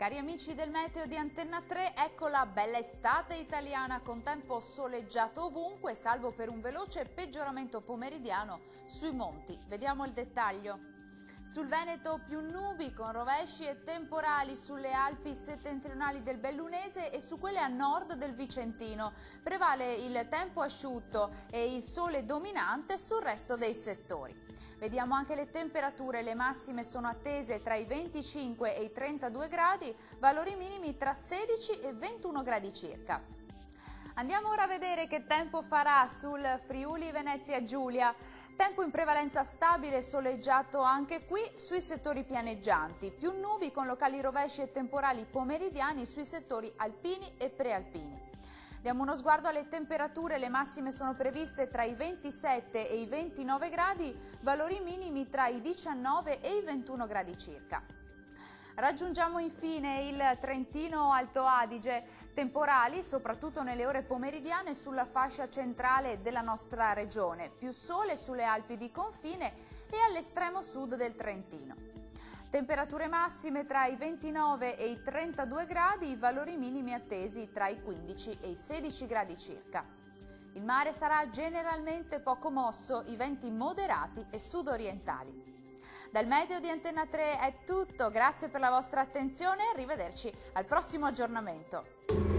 Cari amici del Meteo di Antenna 3, ecco la bella estate italiana con tempo soleggiato ovunque, salvo per un veloce peggioramento pomeridiano sui monti. Vediamo il dettaglio. Sul Veneto più nubi con rovesci e temporali sulle Alpi settentrionali del Bellunese e su quelle a nord del Vicentino. Prevale il tempo asciutto e il sole dominante sul resto dei settori. Vediamo anche le temperature, le massime sono attese tra i 25 e i 32 gradi, valori minimi tra 16 e 21 gradi circa. Andiamo ora a vedere che tempo farà sul Friuli Venezia Giulia. Tempo in prevalenza stabile e soleggiato anche qui sui settori pianeggianti, più nubi con locali rovesci e temporali pomeridiani sui settori alpini e prealpini. Diamo uno sguardo alle temperature, le massime sono previste tra i 27 e i 29 gradi, valori minimi tra i 19 e i 21 gradi circa. Raggiungiamo infine il Trentino Alto Adige, temporali soprattutto nelle ore pomeridiane sulla fascia centrale della nostra regione, più sole sulle Alpi di confine e all'estremo sud del Trentino. Temperature massime tra i 29 e i 32 gradi, valori minimi attesi tra i 15 e i 16 gradi circa. Il mare sarà generalmente poco mosso, i venti moderati e sudorientali. Dal Meteo di Antenna 3 è tutto, grazie per la vostra attenzione e arrivederci al prossimo aggiornamento.